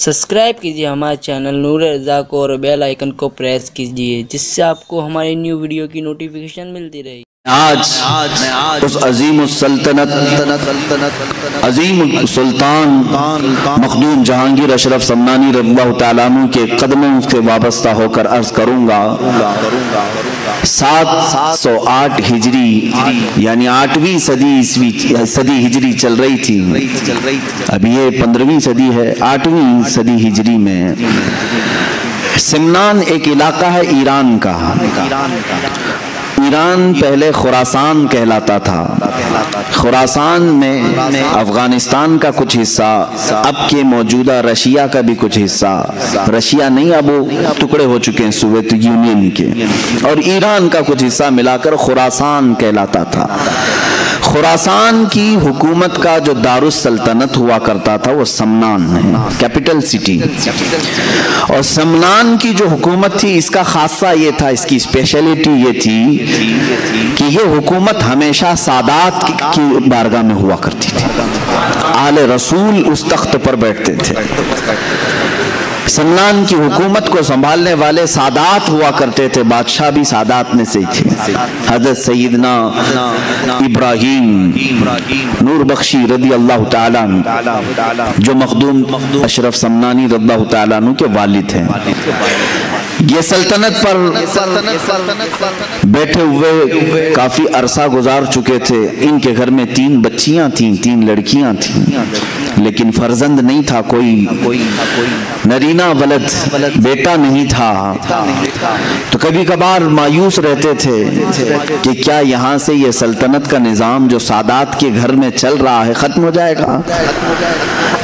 Subscribe کیجیے ہمارے channel نور رضا کو اور بیل آئیکن کو پریس کیجیے جس سے آپ کو ہماری نیو ویڈیو کی نوٹیفیکیشن ملتی رہے. آج اس عظیم السلطنت عظیم سلطان مخدوم جہانگیر اشرف سمنانی رضی اللہ تعالیٰ عنہ کے قدموں سے وابستہ ہو کر عرض کروں گا. 708 ہجری یعنی 8ویں صدی ہجری چل رہی تھی. اب یہ 15ویں صدی ہے. 8ویں صدی ہجری میں سمنان ایک علاقہ ہے ایران کا. ایران پہلے خراسان کہلاتا تھا. خراسان میں افغانستان کا کچھ حصہ, اب کے موجودہ رشیا کا بھی کچھ حصہ, رشیا نہیں اب وہ ٹکڑے ہو چکے ہیں سوویت یونین کے, اور ایران کا کچھ حصہ ملا کر خراسان کہلاتا تھا. خراسان کی حکومت کا جو دارالسلطنت ہوا کرتا تھا وہ سمنان ہے, کیپٹل سٹی. اور سمنان کی جو حکومت تھی اس کا خاصہ یہ تھا, اس کی اسپیشلٹی یہ تھی کہ یہ حکومت ہمیشہ سادات کی بارگاہ میں ہوا کرتی تھی. آل رسول اس تخت پر بیٹھتے تھے. سمنان کی حکومت کو سنبھالنے والے سادات ہوا کرتے تھے. بادشاہ بھی سادات میں سے تھے. حضرت سیدنا ابراہیم نور بخشی رضی اللہ تعالیٰ عنہ جو مخدوم اشرف سمنانی رضی اللہ تعالیٰ عنہ کے والد ہیں, یہ سلطنت پر بیٹھے ہوئے کافی عرصہ گزار چکے تھے. ان کے گھر میں 3 بچیاں تھیں, 3 لڑکیاں تھیں, لیکن فرزند نہیں تھا, کوئی نرینہ ولد بیٹا نہیں تھا. تو کبھی کبھار مایوس رہتے تھے کہ کیا یہاں سے یہ سلطنت کا نظام جو سادات کے گھر میں چل رہا ہے ختم ہو جائے گا.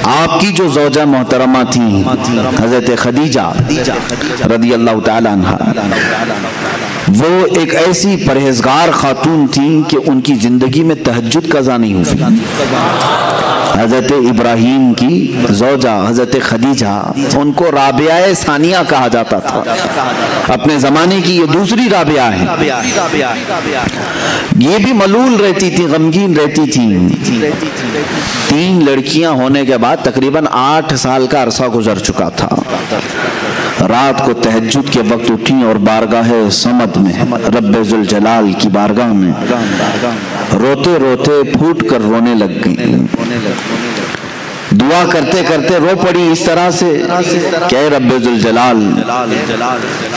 آپ کی جو زوجہ محترمہ تھیں حضرت خدیجہ رضی اللہ تعالیٰ عنہ, وہ ایک ایسی پرہیزگار خاتون تھیں کہ ان کی زندگی میں تہجد قضا نہیں ہوئی. حضرت ابراہیم کی زوجہ حضرت خدیجہ, ان کو رابعہ ثانیہ کہا جاتا تھا. اپنے زمانے کی یہ دوسری رابعہ ہیں. یہ بھی ملول رہتی تھی, غمگین رہتی تھی. 3 لڑکیاں ہونے کے بعد تقریباً 8 سال کا عرصہ گزر چکا تھا. رات کو تہجد کے وقت اٹھیں اور بارگاہ صمد میں رب ذوالجلال کی بارگاہ میں روتے روتے پھوٹ کر رونے لگ گئیں. دعا کرتے کرتے رو پڑی اس طرح سے کہ اے رب ذوالجلال,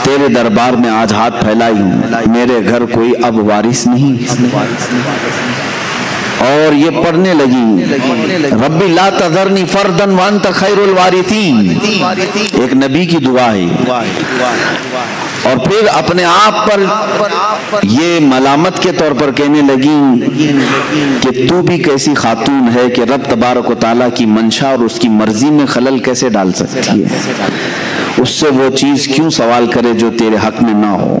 تیرے دربار میں آج ہاتھ پھیلائی ہوں, میرے گھر کوئی اب وارث نہیں. اور یہ پڑھنے لگی ربی لا تذرنی فردا وانت خیر الوارثین. ایک نبی کی دعا ہے. اور پھر اپنے آپ پر یہ ملامت کے طور پر کہنے لگی کہ تو بھی کیسی خاتون ہے کہ رب تبارک و تعالیٰ کی منشا اور اس کی مرضی میں خلل کیسے ڈال سکتی ہے. اس سے وہ چیز کیوں سوال کرے جو تیرے حق میں نہ ہو.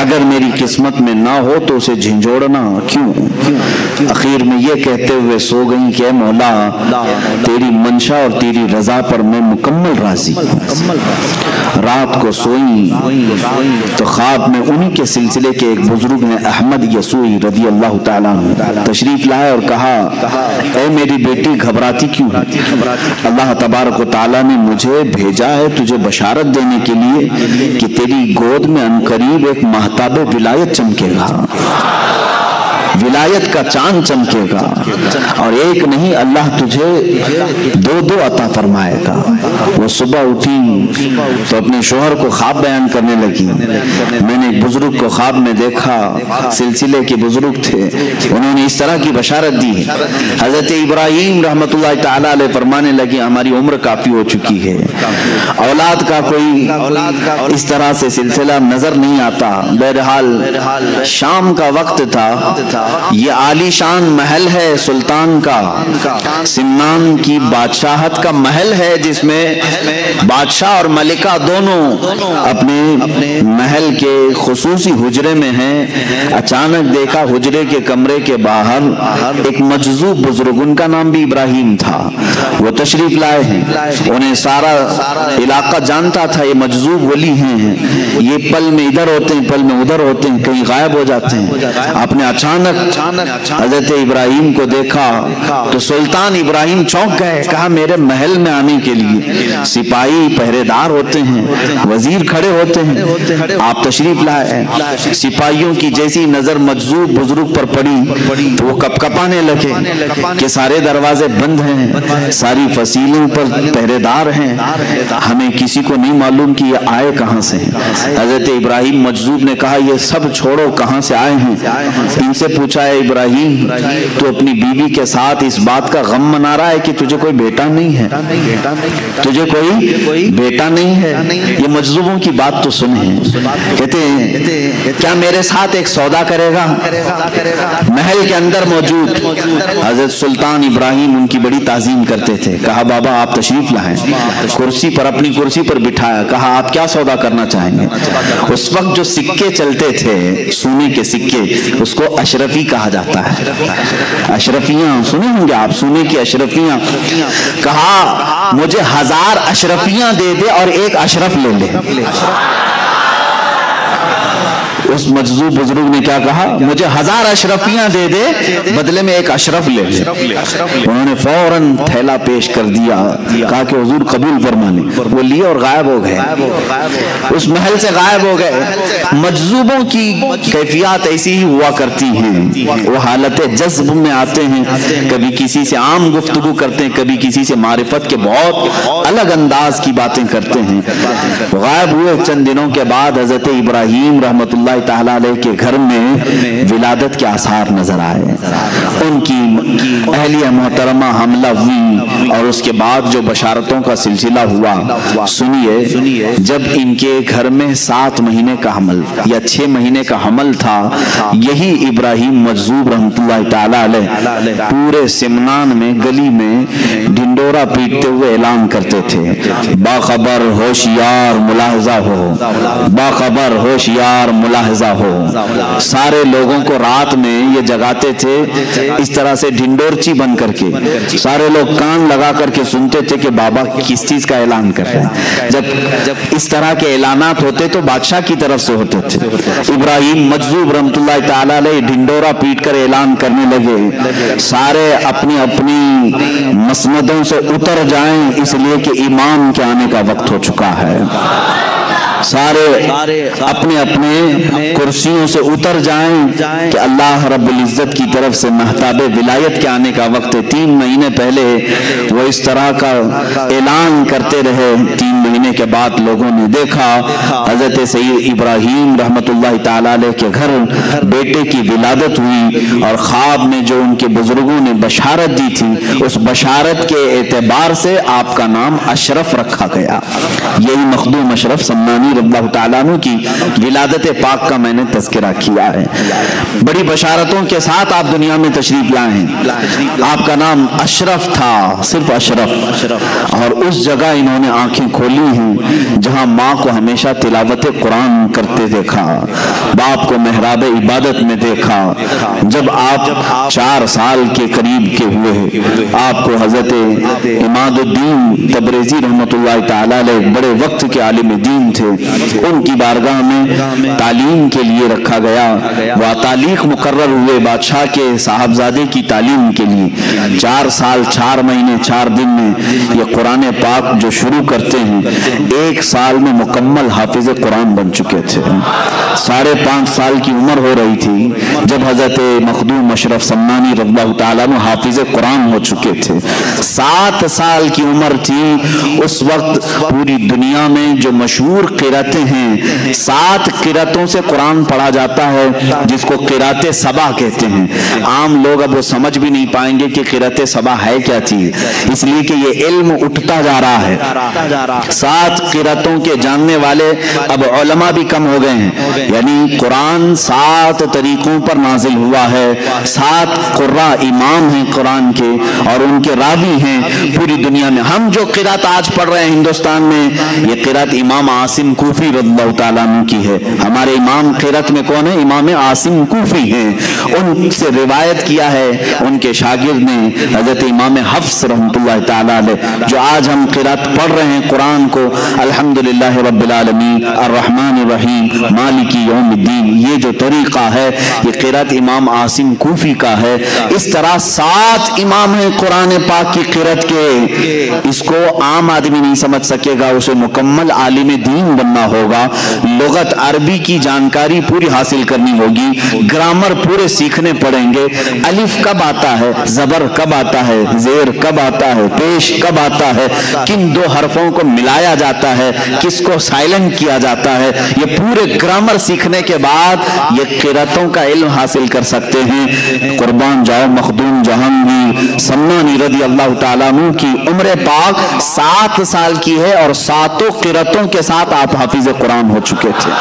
اگر میری قسمت میں نہ ہو تو اسے جھنجھوڑنا کیوں. اخیر میں یہ کہتے ہوئے سو گئیں کہ اے مولا, تیری منشا اور تیری رضا پر میں مکمل راضی ہوں. رات کو سوئیں تو خواب میں انہی کے سلسلے کے ایک بزرگ نے احمد یسوعی رضی اللہ تعالیٰ عنہ تشریف لائے اور کہا اے میری بیٹی گھبراتی کیوں ہے؟ اللہ تبارک و تعالیٰ نے مجھے بھیجا ہے تجھے بشارت دینے کے لیے کہ تیری گود میں عنقریب ایک مہتاب ولایت چمکے گا. ولایت کا چاند چمکے گا, اور ایک نہیں اللہ تجھے 2 عطا فرمائے گا. وہ صبح اٹھی تو اپنے شوہر کو خواب بیان کرنے لگی. میں نے ایک بزرگ کو خواب میں دیکھا, سلسلے کے بزرگ تھے, انہوں نے اس طرح کی بشارت دی. حضرت ابراہیم رحمت اللہ تعالیٰ علیہ فرمانے لگی ہماری عمر کافی ہو چکی ہے, اولاد کا کوئی اس طرح سے سلسلہ نظر نہیں آتا. بہرحال شام کا وقت تھا. یہ عالی شان محل ہے سلطان کا, سمنان کی بادشاہت کا محل ہے, جس میں بادشاہ اور ملکہ دونوں اپنے محل کے خصوصی حجرے میں ہیں. اچانک دیکھا حجرے کے کمرے کے باہر ایک مجذوب بزرگ, ان کا نام بھی ابراہیم تھا, وہ تشریف لائے ہیں. انہیں سارا علاقہ جانتا تھا یہ مجذوب ولی ہیں, یہ پل میں ادھر ہوتے ہیں, پل میں ادھر ہوتے ہیں, کہیں غائب ہو جاتے ہیں. آپ نے اچانک हजरत इब्राहिम को देखा तो सुल्तान इब्राहिम चौंक गए। कहा मेरे महल में आने के लिए सिपाही पहरेदार होते हैं, वजीर खड़े होते हैं, आप तशरीफ लाए। सिपाहियों की जैसी नजर मजजूब बुजुर्ग पर पड़ी तो वो कपकपाने लगे कि सारे दरवाजे बंद हैं, सारी फसीलों पर पहरेदार हैं, हमें किसी को नहीं मालूम कि ये आए कहां से हैं। हजरत इब्राहिम मजजूब ने कहा ये सब छोड़ो, कहां से आए हैं? इनसे पूछा है इब्राहिम तो अपनी बीवी के साथ इस बात का गम मना रहा है कि तुझे कोई बेटा नहीं है, तुझे कोई बेटा नहीं है। ये मजलूमों की बात तो सुने। कहते हैं क्या मेरे साथ एक सौदा करेगा? महल के अंदर मौजूद हजरत सुल्तान इब्राहिम उनकी बड़ी ताजीम करते थे। कहा बाबा आप तशरीफ लाएं। कुर्सी पर, अपनी कुर्सी पर बिठाया। कहा आप क्या सौदा करना चाहेंगे? उस वक्त जो सिक्के चलते थे, सोने के सिक्के, उसको अशरफी कहा जाता है। अशरफियां सुने होंगे आप, सोने की अशरफियां। कहा मुझे 1000 अशरफियां दे दे और एक अशरफ ले ले। उस मजजूब बुजुर्ग ने क्या कहा? मुझे 1000 अशरफियां दे दे, बदले में एक अशरफ ले ले। उन्होंने फौरन थैला पेश कर दिया। कहा कि हुजूर कबूल फरमा लें। वो लिए और गायब हो गए, उस महल से गायब हो गए। मजजूबों की कैफियत ऐसी ही हुआ करती हैं, वो हालत जज्ब में आते हैं, कभी किसी से आम गुफ्तगू करते हैं, कभी किसी से मारिफत के बहुत अलग अंदाज की बातें करते हैं। गायब हुए चंद दिनों के बाद हजरत इब्राहिम रहमतुल्लाह ताला अलैह के घर में विलादत के आसार नजर आए। उनकी अहलिया मोहतरमा हमला हुई और उसके बाद जो बशारतों का सिलसिला हुआ सुनिए। जब इनके घर में 7 महीने का हमल या 6 महीने का हमल था, यही इब्राहिम मजजूब रहमतुल्लाह ताला अलैह पूरे सिमनान में गली में ढिंडोरा पीटते हुए ऐलान करते थे, बाखबर होशियार मुलाहजा हो, बाखबर होशियार मुलाहजा हो। सारे लोगों को रात में ये जगाते थे इस तरह से ढिंडोरची बन करके। सारे लोग कान लगा करके सुनते थे कि बाबा किस चीज का ऐलान कर रहे हैं। जब इस तरह के ऐलानात होते तो बादशाह की तरफ से होते थे। इब्राहिम मजजूब रहमतुल्लाह ताला अलैह ढिंडोरा पीट कर ऐलान करने लगे, सारे अपनी अपनी मसनदों से उतर जाएं इसलिए कि इमाम के आने का वक्त हो चुका है। सारे अपने अपने कुर्सियों से उतर जाएं कि अल्लाह रब्बुल इज्जत की तरफ से महताबे विलायत के आने का वक्त है। 3 महीने पहले वो इस तरह का ऐलान करते रहे। 3 महीने के बाद लोगों ने देखा हजरत सैयद इब्राहिम रहमतुल्लाह ताला अलैह के घर बेटे की विलादत हुई और ख्वाब में जो उनके बुजुर्गों ने बशारत दी थी, उस बशारत के एतबार से आपका नाम अशरफ रखा गया। यही मखदूम अशरफ सम्मानी रज़ियल्लाहु ताला अन्हु की विलादत पाक का मैंने तज़किरा किया है। बड़ी बशारतों के साथ आप दुनिया में तशरीफ लाए हैं। आपका नाम अशरफ था, सिर्फ अशरफ। और उस जगह इन्होंने आंखें खोली हैं जहां माँ को हमेशा तिलावत कुरान करते देखा, बाप को मेहराब इबादत में देखा। जब आप 4 साल के करीब के हुए, आपको हजरत इमादुद्दीन तबरेजी रहमतुल्लाह ताला अलैह बड़े वक्त के आलिम दीन थे, उनकी बारगाह में तालीम के लिए रखा गया। वह तालीक मुकर्रर हुए बादशाह के साहबजादे की तालीम के लिए। 4 साल 4 महीने 4 दिन में ये कुरान पाक जो शुरू करते हैं, 1 साल में मुकम्मल हाफिज कुरान बन चुके थे। 5.5 साल की उम्र हो रही थी जब हजरत मखदूम अशरफ सम्मानी रज़ियल्लाहु ताला अन्हु हाफिज कुरान हो चुके थे। 7 साल की उम्र थी उस वक्त पूरी दुनिया में जो मशहूर क़िरातें हैं, 7 क़िरातों से कुरान पढ़ा जाता है जिसको क़िराते सबा कहते हैं। आम लोग अब वो समझ भी नहीं पाएंगे कि क़िराते सबा है क्या चीज, इसलिए कि ये इल्म उठता जा रहा है। 7 क़िरातों के जानने वाले अब उलमा भी कम हो गए हैं, यानी कुरान 7 तरीकों पर नाजिल हुआ है। 7 कुर्रा इमाम हैं कुरान के और उनके रावी हैं पूरी दुनिया में। हम जो क़िरात आज पढ़ रहे हैं हिंदुस्तान में, ये क़िरात इमाम आसिम कूफी रज़ियल्लाहु ताला अन्हु की है। हमारे इमाम क़िरात में कौन है? इमाम आसिम कूफी हैं। उनसे रिवायत किया है उनके शागिर्द ने हजरत इमाम हफ्स रहमतुल्लाह ताला अलैह। जो आज हम क़िरात पढ़ रहे हैं कुरान को, अल्हम्दुलिल्लाह रब्बिल आलमीन अर्रहमानिर रहीम मालिक मालिकी यौमिद्दीन, ये जो तरीका है ये क़िरात इमाम आसिम कूफी का है। इस तरह 7 इमाम हैं कुरान पाक की क़िरात के। इसको आम आदमी नहीं समझ सकेगा, उसे मुकम्मल आलिम दीन बनना होगा। लुगत अरबी की जानकारी पूरी हासिल करनी होगी, ग्रामर पूरे सीखने पड़ेंगे। अलिफ कब आता है, जबर कब आता है, जेर कब आता है, पेश कब आता है, किन 2 हरफों को मिलाया जाता है, किसको साइलेंट किया जाता है, ये पूरे ग्रामर सीखने के बाद ये क़िरातों का इल्म हासिल कर सकते हैं। कुर्बान जाओ मखदूम जहांगीर सम्मानी रज़ी अल्लाह ताला अन्हु की उम्र पाक 7 साल की है और 7 क़िरातों के साथ आप हाफिज कुरान हो चुके थे,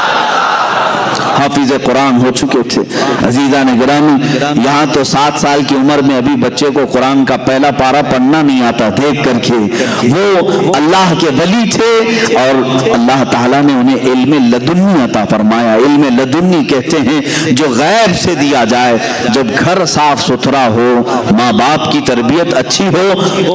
हाफिज कुरान हो चुके थे। अजीजा ने गिरामी, यहाँ तो 7 साल की उम्र में अभी बच्चे को कुरान का पहला पारा पढ़ना नहीं आता देख करके। वो अल्लाह के वली थे और अल्लाह ताला ने उन्हें इल्म लदुन्नी अता फरमाया। इल्म लदुन्नी कहते हैं जो गैब से दिया जाए। जब घर साफ सुथरा हो, माँ बाप की तरबियत अच्छी हो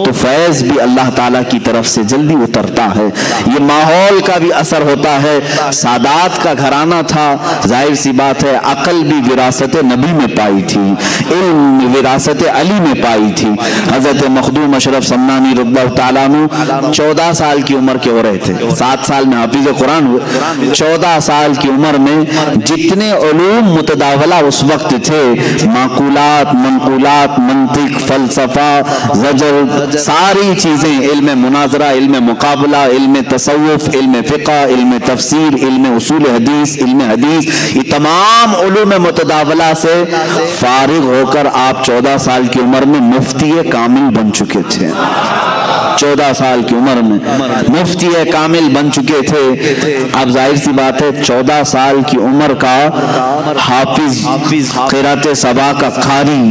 तो फैज भी अल्लाह ताला की तरफ से जल्दी उतरता है। ये माहौल का भी असर होता है। सादात का घराना था, जाहिर सी बात है अकल भी विरासत नबी में पाई थी, इल्म विरासत अली में पाई थी। हजरत मखदूम अशरफ सम्मानी रज़ियल्लाहु ताला अन्हु 14 साल की उम्र के हो रहे थे, 7 साल में हाफिज कुरान हुए। 14 साल की उम्र में जितने उलूम मुतदावला उस वक्त थे, माकूलात, मनकूलात, मंतिक, फलसफा, ज़जर, सारी चीजें, इल्म मुनाजरा, इल्म मुकाबला, इल्म तसव्वुफ, इल्म फ़िक़्ह, इल्म तफसीर, इल्म उसूल हदीस, इल्म हदीस, ये तमाम उलूम मुतदावला से फारिग होकर आप 14 साल की उम्र में मुफ्ती कामिल बन चुके थे। 14 साल की उम्र में मुफ्ती कामिल बन चुके थे। अब जाहिर सी बात है 14 साल की उम्र का हाफिज, क़िरात सबा का कारी,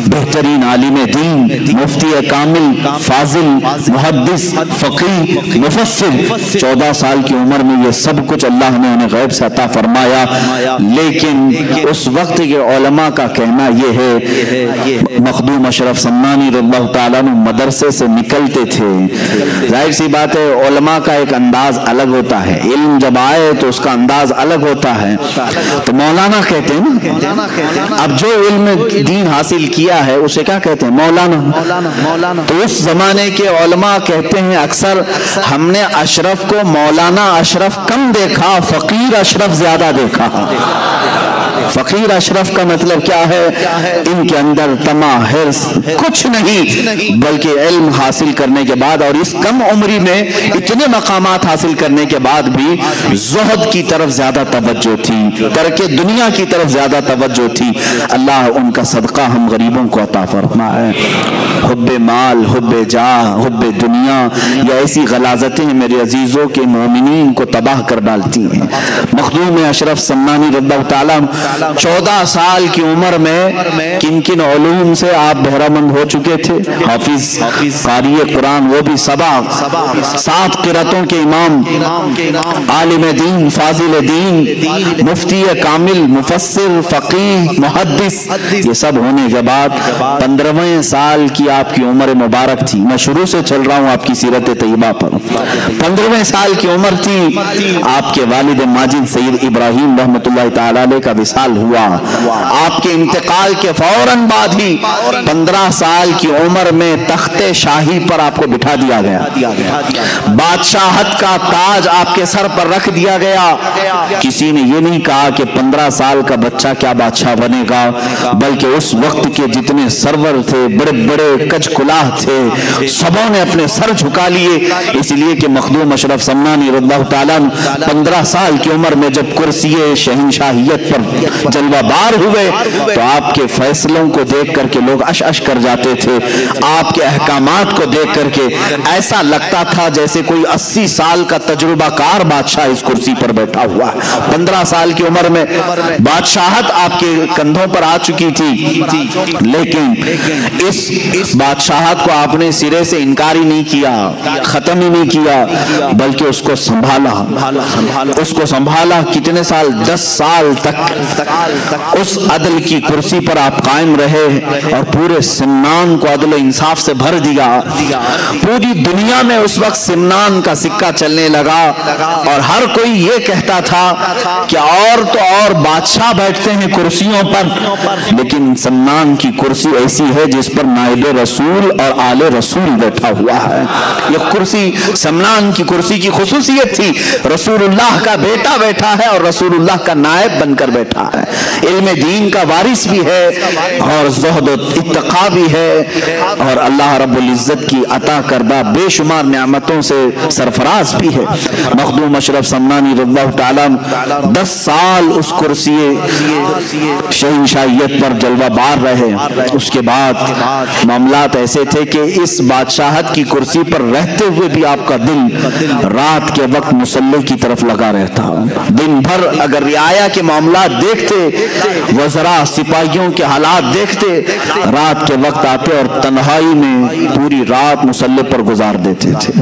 बेहतरीन आलिम दीन, मुफ्ती कामिल, फाजिल, मुहद्दिस, फ़क़ीह, मुफस्सिर, 14 साल की उम्र में ये सब कुछ अल्लाह ने उन्हें गैब से अता फरमाया। लेकिन उस वक्त के उलमा का कहना ये है, मखदूम अशरफ सम्मानी रज़ियल्लाहु ताला अन्हु मदरसे से निकलते थे। जाहिर सी बात है उलमा का एक अंदाज अलग होता है, इल्म जब आए तो उसका अंदाज अलग होता है। तो मौलाना कहते हैं ना, अब जो इल्म दीन हासिल किया है उसे क्या कहते हैं, मौलाना। तो उस जमाने के उलमा कहते हैं अक्सर हमने अशरफ को मौलाना अशरफ कम देखा, फकीर अशरफ ज्यादा देखा। फकीर अशरफ का मतलब क्या है, इनके अंदर तमा हिर्स कुछ नहीं, बल्कि इल्म हासिल करने के बाद और इस कम उम्री में इतने मकामात हासिल करने के बाद भी ज़ुहद की तरफ ज्यादा तवज्जो थी, तर्के दुनिया की तरफ ज्यादा तवज्जो थी। अल्लाह उनका सदका हम गरीबों को अता फरमाए। हुब्बे माल, हुब्बे जाह, हुब्बे दुनिया, ये ऐसी गलाजतें मेरे अजीजों के मोमिनीन को तबाह कर डालती हैं। मखदूम अशरफ सम्मानी रज़ियल्लाहु ताला 14 साल की उम्र में किन किन उलूम से आप बहरामंद हो चुके थे, हाफिज, कारी कुरान, वो भी 7 क़िरातों के इमाम, आलिम दीन, फाजिल दीन, मुफ्ती कामिल, मुफस्सिर, फ़क़ीह, मुहद्दिस, ये सब होने के बाद 15वें साल की आपकी उम्र मुबारक थी। मैं शुरू से चल रहा हूँ आपकी सीरत तैयबा पर। 15वें साल की उम्र थी, आपके वालिद माजिद सैयद इब्राहिम रहमतुल्लाह ताला अलैह का विसाल हुआ। आपके इंतकाल के फौरन बाद ही 15 साल की उम्र में तख्ते शाही पर आपको बिठा दिया गया, बादशाहत का ताज आपके सर पर रख दिया गया। किसी ने ये नहीं कहा कि 15 साल का बच्चा क्या बादशाह बनेगा, बल्कि उस वक्त के जितने सरवर थे, बड़े बड़े कजकुलाह थे, सबों ने अपने सर झुका लिए, इसलिए कि मखदूम अशरफ सम्मानी रज़ियल्लाहु ताला 15 साल की उम्र में जब कुर्सी शहंशाहियत पर जलवाबार हुए तो आपके फैसलों को देख करके लोग अश अश कर जाते थे। आपके अहकामात को देख करके ऐसा लगता था जैसे कोई 80 साल का तजुर्बाकार बादशाह इस कुर्सी पर बैठा हुआ है। 15 साल की उम्र में बादशाहत आपके कंधों पर आ चुकी थी, लेकिन इस बादशाहत को आपने सिरे से इनकार ही नहीं किया, खत्म ही नहीं किया, बल्कि उसको संभाला। कितने साल, 10 साल तक उस अदल की कुर्सी पर आप कायम रहे और पूरे सिमनान को अदल इंसाफ से भर दिया। पूरी दुनिया में उस वक्त सिमनान का सिक्का चलने लगा और हर कोई ये कहता था कि और तो और बादशाह बैठते हैं कुर्सियों पर, लेकिन सिमनान की कुर्सी ऐसी है जिस पर नाइब रसूल और आले रसूल बैठा हुआ है। यह कुर्सी सिमनान की कुर्सी की खुसूसियत थी, रसूलुल्लाह का बेटा बैठा है और रसूलुल्लाह का नायब बनकर बैठा है, इल्म दीन का वारिस भी है और ज़ुहद इत्तक़ा भी है और अल्लाह रब्बुल इज़्ज़त की अता करदा बेशुमार नेमतों से सरफराज भी है। मखदूम अशरफ समनानी रज़ियल्लाहु ताला 10 साल उस कुर्सी शहंशाहियत पर जलवा बार रहे। उसके बाद मामलात ऐसे थे कि इस बादशाहत की कुर्सी पर रहते हुए भी आपका दिल रात के वक्त मुसल्ले की तरफ लगा रहता। दिन भर अगर रियाया के मामलात देखते, वज़रा सिपाहियों के हालात देखते, रात के वक्त आते और तन्हाई में पूरी रात मुसल्ले पर गुजार देते थे।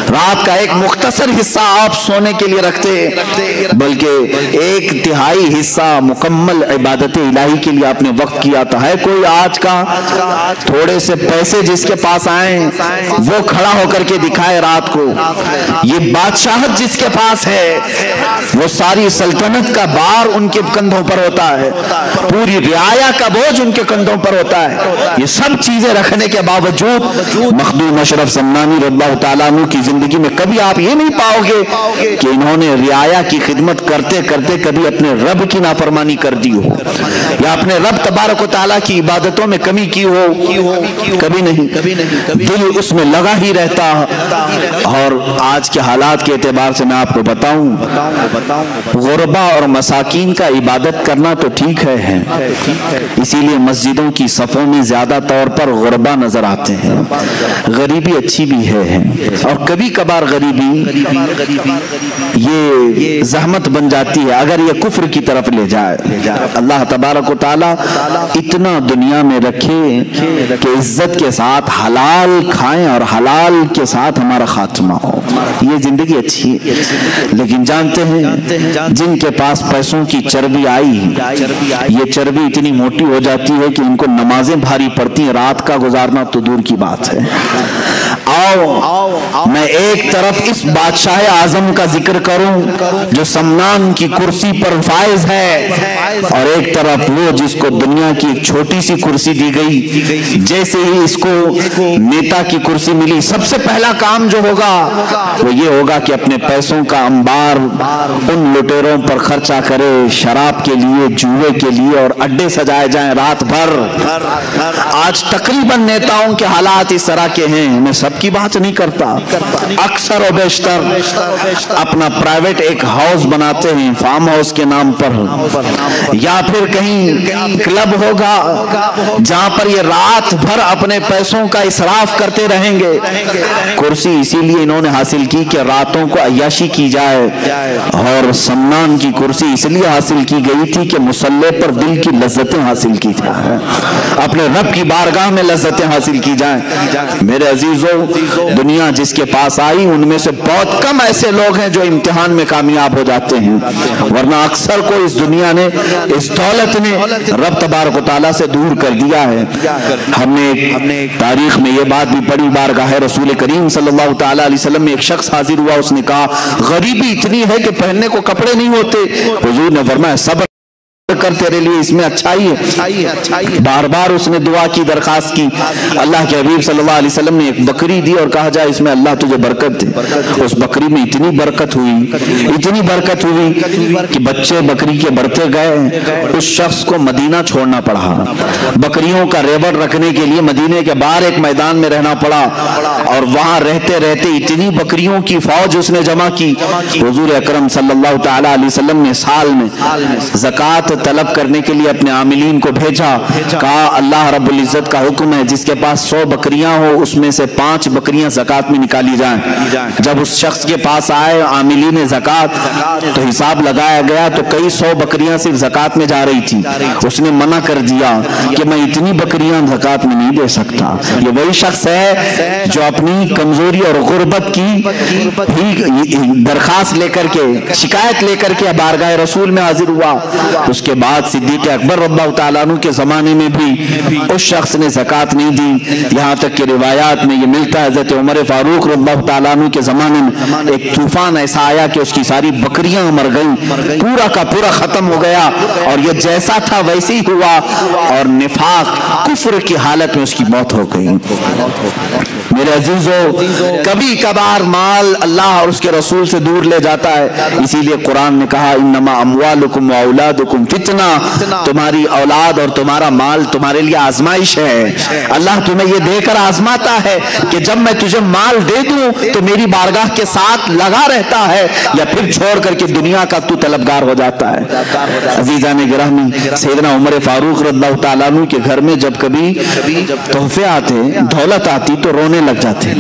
रात का एक मुख्तसर हिस्सा आप सोने के लिए रखते, बल्कि 1/3 हिस्सा मुकम्मल इबादत इलाही के लिए आपने वक्त किया था। है कोई आज का थोड़े से पैसे जिसके पास आए वो खड़ा होकर के दिखाए रात को? ये बादशाहत जिसके पास है वो सारी सल्तनत का भार उनके कंधों पर होता है, पूरी रियाया का बोझ उनके कंधों पर होता है। ये सब चीजें रखने के बावजूद मखदूम अशरफ समनानी रज़ियल्लाहु ताला अन्हु की जिंदगी में कभी आप ये नहीं पाओगे कि इन्होंने रियाया की खिदमत करते करते कभी अपने रब की नाफरमानी कर दी हो या अपने रब तबारक व तआला की इबादतों में कमी की हो। कभी नहीं, दिल उसमें लगा ही रहता। और आज के हालात के एतबार से मैं आपको बताऊं, गुरबा और मसाकीन का इबादत करना तो ठीक है, इसीलिए मस्जिदों की सफ़ों में ज्यादा तौर पर गुरबा नजर आते हैं। गरीबी अच्छी भी है और कभी कभार गरीबी ये जहमत बन जाती है अगर ये कुफ्र की तरफ ले जाए। अल्लाह तबारक व तआला इतना दुनिया में रखे कि इज्जत के साथ हलाल खाएं और हलाल के साथ हमारा खात्मा हो। ये जिंदगी अच्छी है, लेकिन जानते हैं जिनके पास पैसों की चर्बी आई, ये चर्बी इतनी मोटी हो जाती है कि इनको नमाजें भारी पड़ती हैं, रात का गुजारना तो दूर की बात है। आओ मैं एक तरफ इस बादशाह आजम का जिक्र करूं जो समनान की कुर्सी पर फायज है, और एक तरफ वो जिसको दुनिया की एक छोटी सी कुर्सी दी गई। जैसे ही इसको नेता की कुर्सी मिली, सबसे पहला काम जो होगा वो ये होगा कि अपने पैसों का अंबार उन लुटेरों पर खर्चा करे, शराब के लिए, जुए के लिए, और अड्डे सजाए जाएं रात भर। आज तकरीबन नेताओं के हालात इस तरह के हैं, मैं सबकी बात नहीं करता, अक्सर और बेशतर अपना प्राइवेट एक हाउस बनाते हैं फार्म हाउस के नाम पर, या फिर कहीं क्लब होगा जहां पर ये रात भर अपने पैसों का इसराफ करते रहेंगे। कुर्सी इसीलिए इन्होंने हासिल की कि रातों को अय्याशी की जाए, और समनान की कुर्सी इसलिए हासिल की गई थी कि मुसल्ले पर दिल की लज्जतें हासिल की जाए, अपने रब की बारगाह में लज्जतें हासिल की जाए। मेरे अजीजों, दुनिया जिसके पास आई उनमें से बहुत कम ऐसे लोग हैं जो इम्तिहान में कामयाब हो जाते हैं, वरना अक्सर को इस दुनिया ने, इस दौलत ने रब तबारक व तआला से दूर कर दिया है। हमने तारीख में ये बात भी पढ़ी, बारगाह रसूल करीम सल्लल्लाहु तआला अलैहि वसल्लम में एक शख्स हाजिर हुआ, उसने कहा गरीबी इतनी है कि पहनने को कपड़े नहीं होते। हुजूर ने फरमाया सब्र कर, तेरे लिए इसमें अच्छाई है। बार बार उसने दुआ की, दरखास्त की। अल्लाह के हबीब सल्लल्लाहु अलैहि वसल्लम ने एक बकरी दी और कहा, जा इसमें अल्लाह तुझे बरकत दे। उस बकरी में इतनी बरकत हुई कि बच्चे बकरी के बढ़ते गए। उस शख्स को मदीना छोड़ना पड़ा, बकरियों का रेवड़ रखने के लिए मदीने के बाहर एक मैदान में रहना पड़ा, और वहां रहते रहते इतनी बकरियों की फौज उसने जमा की। हुजूर अकरम सल्लल्लाहु तआला अलैहि वसल्लम ने साल में ज़कात तलब करने के लिए अपने आमिलीन को भेजा। कहा अल्लाह रब्बुल इज्जत का हुक्म है जिसके पास 100 बकरियां हो उसमें से 5 बकरियां ज़कात में निकाली जाएं। जब उस शख्स के पास आए आमिलीन ज़कात तो हिसाब लगाया गया तो कई 100 बकरियां सिर्फ ज़कात में जा रही थी। उसने मना कर दिया कि मैं इतनी बकरियां ज़कात में नहीं दे सकता। ये वही शख्स है जो अपनी कमजोरी और गुर्बत की दरखास्त लेकर के, शिकायत लेकर के बारगाह रसूल में हाजिर हुआ। उसके کے بعد صدیق اکبر رضی اللہ تعالیٰ عنہ کے زمانے میں بھی اس شخص نے زکوٰۃ نہیں دی، یہاں تک کہ روایات میں یہ ملتا ہے حضرت عمر فاروق رضی اللہ تعالیٰ عنہ کے زمانے میں ایک طوفان ایسا آیا کہ اس کی ساری بکریاں مر گئیں، پورا کا پورا ختم ہو گیا، اور یہ جیسا تھا ویسے ہی ہوا، اور نفاق کفر کی حالت میں اس کی موت ہو گئی۔ میرے عزیزو، کبھی کبھار مال اللہ اور اس کے رسول سے دور لے جاتا ہے، اسی لیے قرآن نے کہا انما اموالکم واولادکم فتنہ، تمہاری اولاد اور تمہارا مال تمہارے لیے آزمائش ہے۔ اللہ تمہیں یہ دے کر آزماتا ہے کہ جب میں تجھے مال دے دوں تو میری بارگاہ کے ساتھ لگا رہتا ہے، یا پھر چھوڑ کر کے دنیا کا تو طلبگار ہو جاتا ہے۔ عزیزان گرامی، سیدنا عمر فاروق رضی اللہ تعالیٰ عنہ کے گھر میں جب کبھی تحفے آتے، دولت آتی تو رونے لگ جاتے،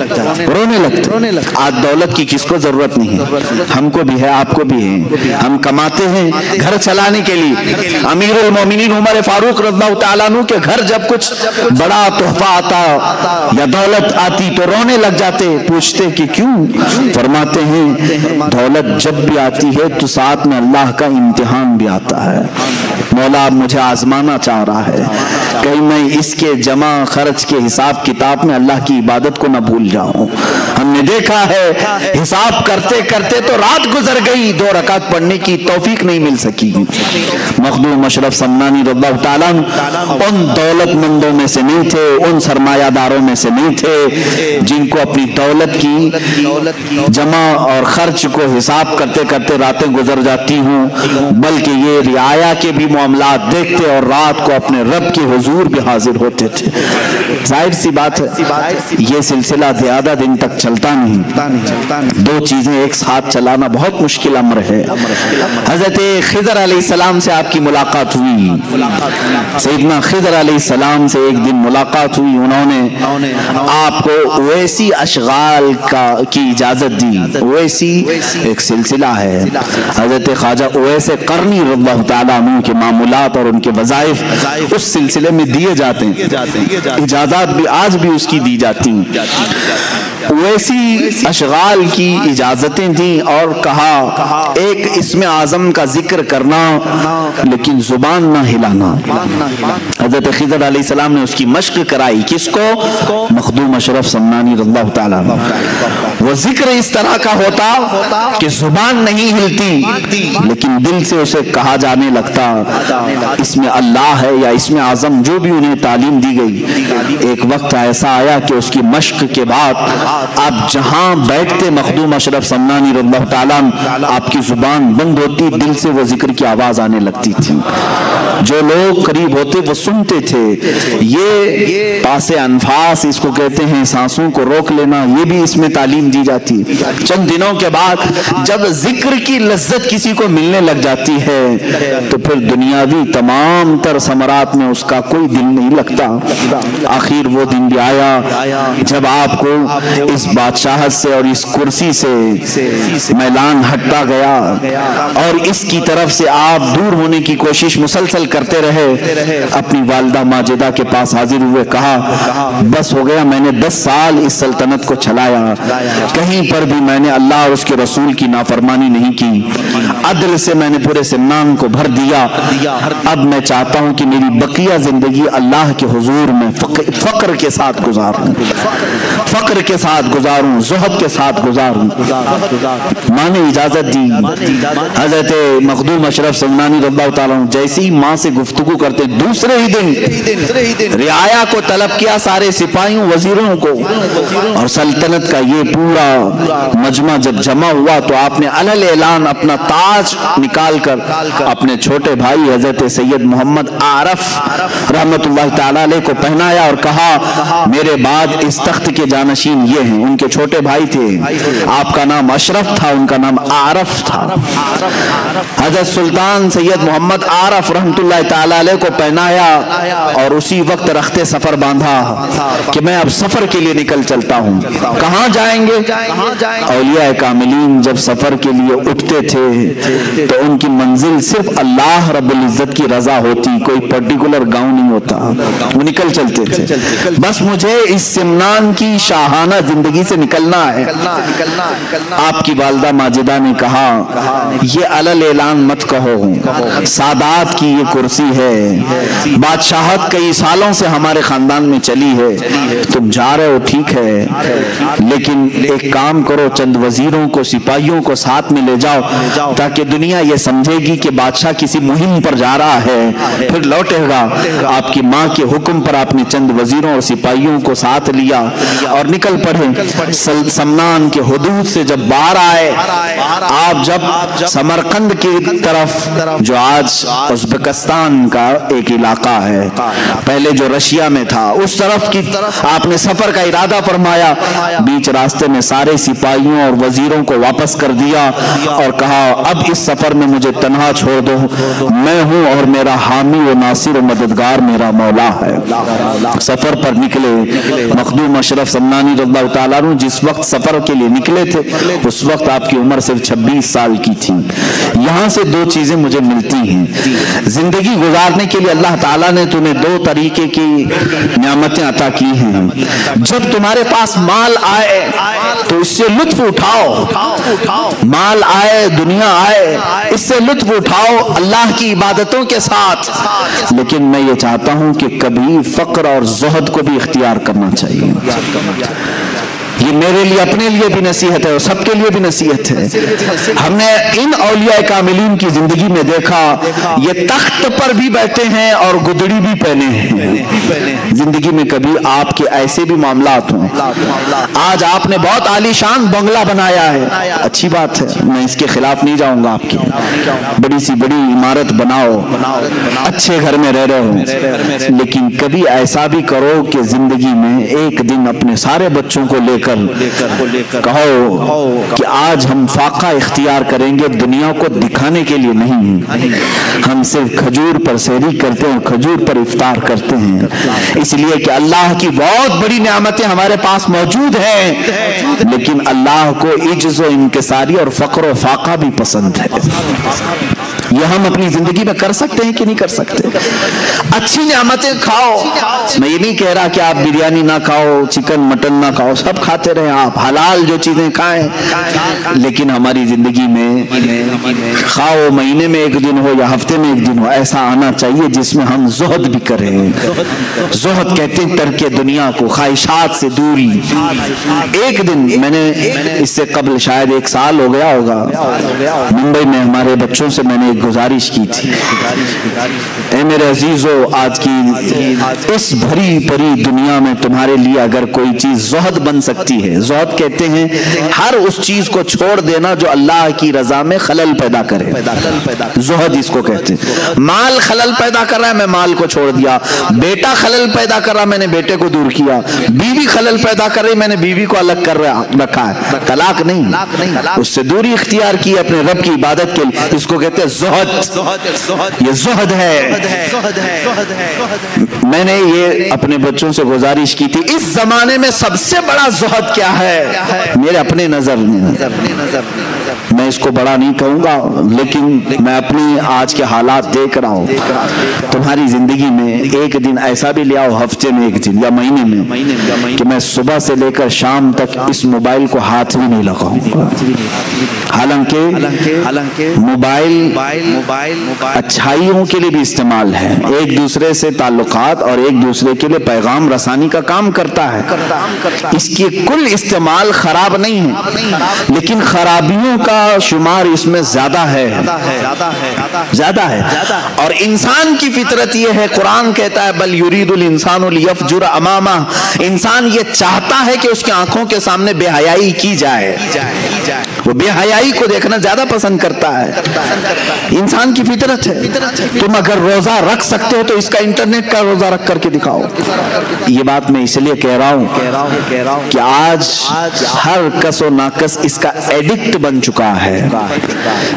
رونے لگتے۔ آج دولت کی کس کو ضرورت نہیں ہے، ہم کو بھی ہے، آپ کو بھی ہے، ہم کماتے ہیں گھر چلانے کے لیے۔ امیر المومنین عمر فاروق رضی اللہ تعالیٰ عنہ کے گھر جب کچھ بڑا تحفہ آتا یا دولت آتی تو رونے لگ جاتے، پوچھتے کہ کیوں؟ فرماتے ہیں دولت جب بھی آتی ہے تو ساتھ میں اللہ کا امتحان بھی آتا ہے، مولا مجھے آزمانا چاہ رہا ہے، کہیں میں اس کے جمع خرچ کے حساب کتاب میں اللہ کی عبادت کو نہ بھول جاؤں۔ ہم نے دیکھا ہے حساب کرتے کرتے تو رات گزر گئی، 2 رکعت پڑھنے کی توفیق نہیں مل سکی۔ مخدوم اشرف سمنانی رضی اللہ تعالیٰ ان دولت مندوں میں سے نہیں تھے، ان سرمایہ داروں میں سے نہیں تھے جن کو اپنی دولت کی جمع اور خرچ کو حساب کرتے کرتے راتیں گزر جاتی ہوں، بلکہ یہ رعایا کے بھی معاملات دیکھتے اور رات کو اپنے رب کے حضور بھی حاضر ہوتے تھے۔ ظاہر سی بات ہے یہ سلسلہ زیادہ دن تک چلتا نہیں، 2 چیزیں ایک ساتھ چلانا بہت مشکل امر ہے۔ حضرت خضر علیہ السلام سے آپ کی ملاقات ہوئی، سیدنا خضر علیہ السلام سے ایک دن ملاقات ہوئی، انہوں نے آپ کو اویسی اشغال کی اجازت دی۔ اویسی ایک سلسلہ ہے، حضرت خواجہ اویس قرنی رضی اللہ تعالیٰ عنہ کے معمولات اور ان کے وظائف اس سلسلے میں دیے جاتے ہیں، اجازات بھی آج بھی اس کی دی جاتی ہیں۔ اویسی اشغال کی اجازتیں دیں اور کہا ایک اسم اعظم کا ذکر کرنا لیکن زبان نہ ہلانا۔ حضرت خضر علیہ السلام نے اس کی مشق کرائی، کس کو؟ مخدوم اشرف سمنانی رضی اللہ تعالیٰ عنہ۔ وہ ذکر اس طرح کا ہوتا کہ زبان نہیں ہلتی لیکن دل سے اسے کہا جانے لگتا، اسم اللہ ہے یا اسم اعظم جو بھی انہیں تعلیم دی گئی۔ ایک وقت ایسا آیا کہ اس کی مشق کے بعد آپ جہاں بیٹھتے مخدوم اشرف سمنانی رضی اللہ تعالیٰ عنہ، آپ کی زبان بند ہوتی، دل سے وہ ذکر کی آواز آنے لگتی تھی، جو لوگ قریب ہوتے وہ سنتے تھے۔ یہ پاس انفاس اس کو کہتے ہیں، سانسوں کو روک لینا، یہ بھی اس میں تعلیم دی جاتی۔ چند دنوں کے بعد جب ذکر کی لذت کسی کو ملنے لگ جاتی ہے تو پھر دنیاوی تمام تر ثمرات میں اس کا کوئی دل نہیں لگتا۔ آخر وہ دن بھی آیا جب آپ کو اس بادشاہت سے اور اس کرسی سے میلان ہٹتا گیا اور اس کی طرف سے آپ دور ہونے کی کوشش مسلسل کرتے رہے۔ اپنی والدہ ماجدہ کے پاس حاضر ہوئے، کہا بس ہو گیا، میں نے 10 سال اس سلطنت کو چلایا، کہیں پر بھی میں نے اللہ اور اس کے رسول کی نافرمانی نہیں کی، عدل سے میں نے پورے سمنان کو بھر دیا۔ اب میں چاہتا ہوں کہ میری بقیہ زندگی اللہ کے حضور میں فقر کے ساتھ گزاروں، فقر کے ساتھ گزاروں، زہد کے ساتھ گزاروں۔ ماں نے اجازت دی۔ حضرت مخدوم اشرف سمنانی رضی اللہ تعالیٰ عنہ جیسی ہی ماں سے گفتگو کرتے، دوسرے ہی دن رعایا کو طلب کیا، سارے سپاہیوں وزیروں کو، اور سلطنت کا یہ پورا مجمع جب جمع ہوا تو آپ نے علل اعلان اپنا تاج نکال کر اپنے چھوٹے بھائی حضرت سید محمد عارف رحمت اللہ تعالیٰ علیہ کو پہنایا اور کہا میرے بعد اس تخت کے جانشین یہ ہیں۔ ان کے چھوٹے بھائی تھے، آپ کا نام اشرف تھا، ان کا نام عارف تھا۔ حضرت سلطان سید محمد عارف رحمت اللہ تعالیٰ علیہ کو پہنایا اور اسی وقت رخت سفر باندھا کہ میں اب سفر کے لیے نکل چلتا ہوں۔ کہاں جائیں گے؟ اولیاء کاملین جب سفر کے لیے اٹھتے تھے تو ان کی منزل صرف اللہ رب العزت کی رضا ہوتی، کوئی پرٹیکولر گاؤں نہیں ہوتا، وہ نکل چلتے تھے۔ بس مجھے اس سمنان کی शाहाना जिंदगी से निकलना है। आपकी वालिदा माजिदा ने कहा, ये अलल ऐलान मत कहो, सादात की ये कुर्सी है, बादशाहत कई सालों से हमारे खानदान में चली है, तुम जा रहे हो ठीक है, लेकिन एक काम करो, चंद वजीरों को सिपाहियों को साथ में ले जाओ ताकि दुनिया ये समझेगी कि बादशाह किसी मुहिम पर जा रहा है, फिर लौटेगा। आपकी माँ के हुक्म पर आपने चंद वजीरों और सिपाहियों को साथ लिया और निकल पड़े। समनान के हुदूद से जब बाहर आए, आप जब समरकंद की तरफ, जो आज उज़्बेकिस्तान का एक इलाका है, पहले जो रशिया में था, उस तरफ की आपने सफर का इरादा फरमाया। बीच रास्ते में सारे सिपाहियों और वजीरों को वापस कर दिया और कहा, अब इस सफर में मुझे तन्हा छोड़ दो, मैं हूं और मेरा हामी व नासिर व मददगार मेरा मौला है। सफर पर निकले। मखदूम अशरफ समनानी रज़ियल्लाहु ताला अन्हु जिस वक्त सफर के लिए निकले थे, उस वक्त आपकी उम्र सिर्फ 26 साल की थी। यहां से दो चीजें मुझे मिलती हैं। जिंदगी गुजारने के लिए अल्लाह ताला ने तुम्हें दो तरीके की नियामतें अता की हैं। जब तुम्हारे पास माल आए तो इससे लुत्फ उठाओ, माल आए, दुनिया आए, इससे लुत्फ उठाओ अल्लाह की इबादतों के साथ। लेकिन मैं ये चाहता हूं कि कभी फक्र और ज़ुहद को भी इख्तियार करना चाहिए। ये मेरे लिए, अपने लिए भी नसीहत है और सबके लिए भी नसीहत है। हमने इन औलिया कामिलीन की जिंदगी में देखा, ये तख्त पर भी बैठे हैं और गुदड़ी भी पहने हैं। जिंदगी में कभी आपके ऐसे भी मामलात हों। आज आपने बहुत आलीशान बंगला बनाया है, अच्छी बात है, मैं इसके खिलाफ नहीं जाऊंगा। आपकी बड़ी सी बड़ी इमारत बनाओ, अच्छे घर में रह रहे हो, लेकिन कभी ऐसा भी करो कि जिंदगी में एक दिन अपने सारे बच्चों को लेकर कहो कि आज हम फाका इख्तियार करेंगे, दुनिया को दिखाने के लिए नहीं, हम सिर्फ खजूर पर सहरी करते हैं, खजूर पर इफ्तार करते हैं, इसलिए कि अल्लाह की बहुत बड़ी नियामतें हमारे पास मौजूद हैं, लेकिन अल्लाह को इज्ज़ व इंकिसारी और फक्र व फाका भी पसंद है। ये हम अपनी जिंदगी में कर सकते हैं कि नहीं कर सकते? अच्छी नियामतें खाओ। मैं ये नहीं कह रहा कि आप बिरयानी ना खाओ, चिकन मटन ना खाओ, सब खाते रहे आप, हलाल जो चीजें खाएं, लेकिन हमारी जिंदगी में खाओ, महीने में एक दिन हो या हफ्ते में एक दिन हो, ऐसा आना चाहिए जिसमें हम ज़ुहद भी करें। ज़ुहद कहते हैं तर्क दुनिया को, ख्वाहिशात से दूरी। एक दिन मैंने इससे कबल शायद 1 साल हो गया होगा, मुंबई में हमारे बच्चों से मैंने गुजारिश की थी, ऐ मेरे अजीजों, आज की इस भरी परी दुनिया में तुम्हारे लिए अगर कोई चीज ज़ुहद बन सकती है, ज़ुहद कहते हैं हर उस चीज को छोड़ देना जो अल्लाह की रजा में खलल पैदा करे, ज़ुहद इसको कहते हैं। माल खलल पैदा कर रहा है, मैं माल को छोड़ दिया, बेटा खलल पैदा कर रहा, मैंने बेटे को दूर किया, बीवी खलल पैदा कर रही, मैंने बीवी को अलग कर रखा है, तलाक नहीं, उससे दूरी इख्तियार की अपने रब की इबादत के लिए, इसको कहते हैं ये ज़ुहद है। मैंने ये अपने बच्चों से गुजारिश की थी, इस जमाने में सबसे बड़ा ज़ुहद क्या है मेरे अपने नजर में, मैं इसको बड़ा नहीं कहूंगा, लेकिन मैं अपनी आज के हालात देख रहा हूँ। तुम्हारी जिंदगी में एक दिन ऐसा भी ले आओ, हफ्ते में एक दिन या महीने में, कि मैं सुबह से लेकर शाम तक इस मोबाइल को हाथ भी नहीं लगाऊंगा। हालांकि मोबाइल अच्छाइयों के लिए भी इस्तेमाल है, एक दूसरे से ताल्लुकात और एक दूसरे के लिए पैगाम रसानी का काम करता है, इसकी कुल इस्तेमाल खराब नहीं है, लेकिन खराबियों का शुमार इसमें ज्यादा है। और इंसान की फितरत ये है, कुरान कहता है बल युरीदुल इंसानु लियफजुर अमामा, इंसान ये चाहता है कि उसकी आंखों के सामने बेहयाई की जाए, वो बेहयाई को देखना ज्यादा पसंद करता है, इंसान की फितरत है। तुम अगर रोजा रख सकते हो तो इसका इंटरनेट का रोजा रख करके दिखाओ। ये बात मैं इसलिए कह रहा हूं कि आज हर कस और नाकस इसका एडिक्ट बन चुका है।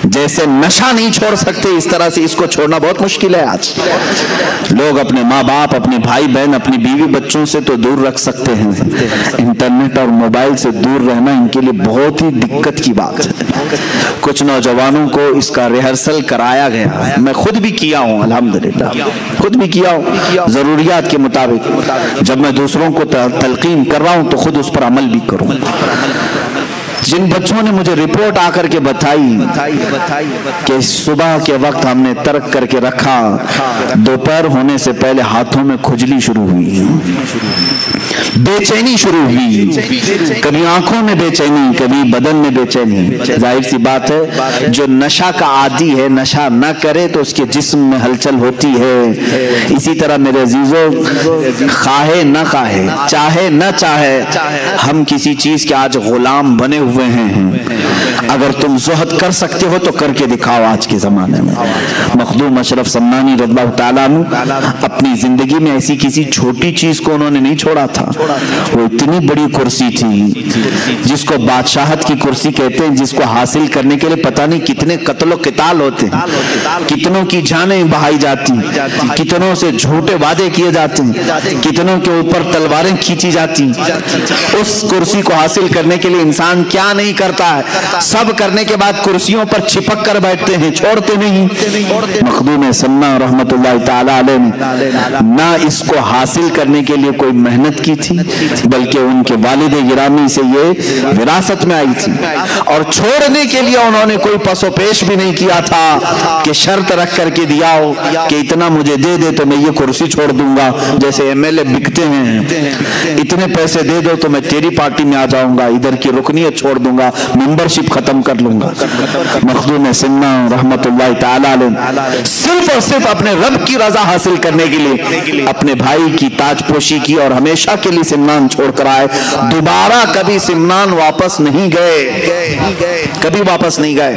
जैसे नशा नहीं छोड़ सकते, इस तरह से इसको छोड़ना बहुत मुश्किल है। आज लोग अपने माँ बाप, अपने भाई बहन, अपनी बीवी बच्चों से तो दूर रख सकते हैं, इंटरनेट और मोबाइल से दूर रहना इनके लिए बहुत ही दिक्कत की बात है। कुछ नौजवानों को इसका रिहर्सल कराया गया है, मैं खुद भी किया हूं अल्हम्दुलिल्लाह। خود بھی کیا ہوں ضروریات کے مطابق. جب میں دوسروں کو تلقین کر رہا ہوں تو خود اس پر عمل بھی کروں. جن بچوں نے مجھے رپورٹ آ کر کے بتائی کہ صبح کے وقت ہم نے ترک کر کے رکھا، دوپہر ہونے سے پہلے ہاتھوں میں کھجلی شروع ہوئی، بے چینی شروع ہوئی، کبھی آنکھوں میں بے چینی، کبھی بدن میں بے چینی. ظاہر سی بات ہے جو نشہ کا عادی ہے نشہ نہ کرے تو اس کے جسم میں ہلچل ہوتی ہے. اسی طرح میرے عزیزو، خواہے نہ خواہے، چاہے نہ چاہے، ہم کسی چیز کے آج غلام بنے ہوئے ہیں. اگر تم زہد کر سکتے ہو تو کر کے دکھاؤ. آج کے زمانے میں مخدوم اشرف سمنانی رضی اللہ تعالیٰ عنہ اپنی زندگی میں ایسی کسی چھوٹی چیز کو انہوں نے نہیں چھوڑا تھا. وہ اتنی بڑی کرسی تھی جس کو بادشاہت کی کرسی کہتے ہیں، جس کو حاصل کرنے کے لیے پتہ نہیں کتنے قتل و قتال ہوتے ہیں، کتنوں کی جانیں بہائی جاتی، کتنوں سے جھوٹے وعدے کیے جاتے ہیں، کتنوں کے اوپر تلواریں کھینچی جاتی. اس کرسی کو حاصل کرنے کے لیے انسان کیا نہیں کرتا ہے، سب کرنے کے بعد کرسیوں پر چھپک کر بیٹھتے ہیں، چھوڑتے نہیں. مخدوم سمنا رحمت اللہ تعالی علیہ نے نہ اس کو حاصل کرنے کے لیے کوئی محنت کی تھی، بلکہ ان کے والد گرامی سے یہ وراثت میں آئی تھی. اور چھوڑنے کے لیے انہوں نے کوئی پس و پیش بھی نہیں کیا تھا کہ شرط رکھ کر کے دیا ہو کہ اتنا مجھے دے دے تو میں یہ کرسی چھوڑ دوں گا. جیسے ایم ایل اے بکتے ہیں، اتنے پیسے دے دو تو میں تیری پارٹی میں آ جاؤں گا، ادھر کی رکنیت چھوڑ دوں گا، ممبرشپ ختم کر لوں گا. مخدوم سمنا رحمت اللہ تعالی علیہ صرف اور صرف اپنے رب کی رضا حاصل کرنے کے لیے اپنے بھائی کی تاج پوشی کی اور ہمیشہ کے لیے سمنان چھوڑ کر آئے. دوبارہ کبھی سمنان واپس نہیں گئے، کبھی واپس نہیں گئے.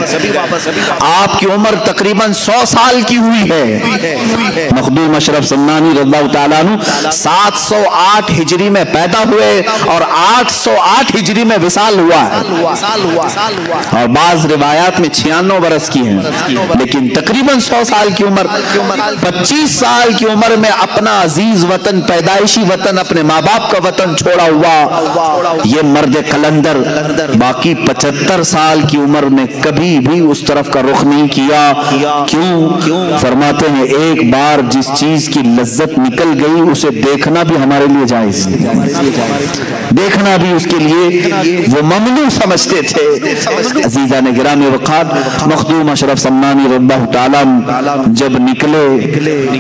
آپ کی عمر تقریباً 100 سال کی ہوئی ہے. مخدوم اشرف سمنانی رضی اللہ تعالیٰ عنہ 708 ہجری میں پیدا ہوئے اور 808 ہجری میں وصال ہوا ہے، اور بعض روایات میں 96 برس کی ہیں، لیکن تقریباً 100 سال کی عمر. 25 سال کی عمر میں اپنا عزیز وطن، پیدائشی وطن، اپنے ماں باپ کا وطن چھوڑا ہوا یہ مرد قلندر باقی 75 سال کی عمر میں کبھی بھی اس طرف کا رخ نہیں کیا. کیوں؟ فرماتے ہیں ایک بار جس چیز کی لذت نکل گئی اسے دیکھنا بھی ہمارے لیے جائز نہیں، دیکھنا بھی اس کے لیے وہ ممنوع سمجھتے تھے. عزیزان گرامی وقار، مخدوم اشرف سمنانی رضی اللہ تعالیٰ جب نکلے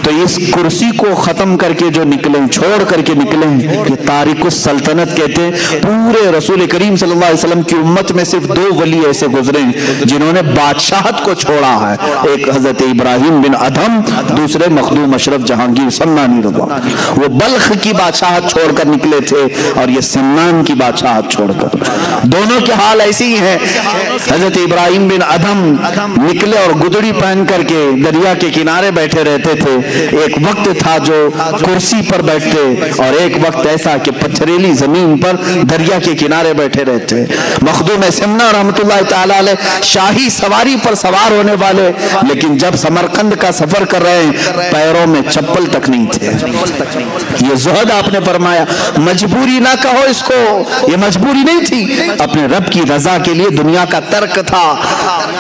تو اس کرسی کو ختم کر کے جو نکلے، چھوڑ کر کے نکلے، یہ تارک السلطنت کہتے ہیں. پورے رسول کریم صلی اللہ علیہ وسلم کی امت میں صرف 2 ولی ایسے گزرے جنہوں نے بادشاہت کو چھوڑا ہے، ایک حضرت ابراہیم بن ادھم، دوسرے مخدوم اشرف جہانگیر سمنانی رضی اللہ عنہ. وہ بلخ کی بادشاہت چھوڑ کر نکلے تھے اور یہ سمنان کی بادشاہت چھوڑ کر. دونوں کے حال ایسی ہی ہیں. حضرت ابراہیم بن ادھم نکلے اور گدڑی پہن کر کے دریا کے کنارے بیٹھے رہتے تھے. ایک وقت تھا جو کرسی پر بیٹھتے اور ایک وقت ایسا کہ پتھریلی زمین پر دریا کے کنارے بیٹھے رہتے. مخدوم سمنا رحمت اللہ تعالی علیہ شاہی سواری پر سوار ہونے والے، لیکن جب سمرقند کا سفر کر رہے ہیں پیروں میں چپل تک نہیں تھے. یہ زہد آپ نے فرمایا، مجبوری نہ کہو اس کو، یہ مجبوری نہیں تھی، اپنے رب کی رضا کے لیے دنیا کا ترک تھا.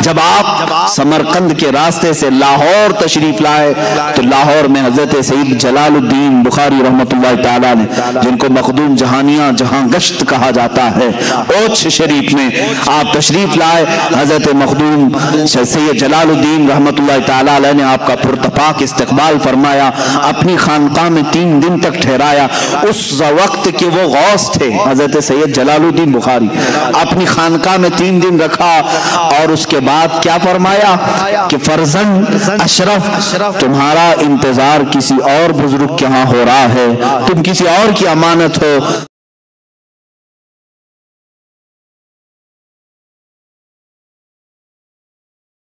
جب آپ سمرقند کے راستے سے لاہور تشریف لائے تو لاہور میں حضرت سید جلال الدین بخاری رحمت اللہ تعالیٰ نے، جن کو مخدوم جہانیاں جہاں گشت کہا جاتا ہے، اوچھ شریف میں آپ تشریف لائے. حضرت مخدوم سید جلال الدین رحمت اللہ تعالیٰ علیہ نے آپ کا پرتپاک استقبال فرمایا، اپنی خانقاہ میں 3 دن تک ٹھہرایا. اس وقت کے وہ غوث تھے حضرت سید جلال الدین بخاری، اپنی خانقاہ میں 3 دن رکھا اور اس کے بعد کیا فرمایا کہ فرزند اشرف، تمہارا انتظار کسی اور بزرگ کے ہاں ہو رہا ہے، تم کسی اور کی امانت ہو.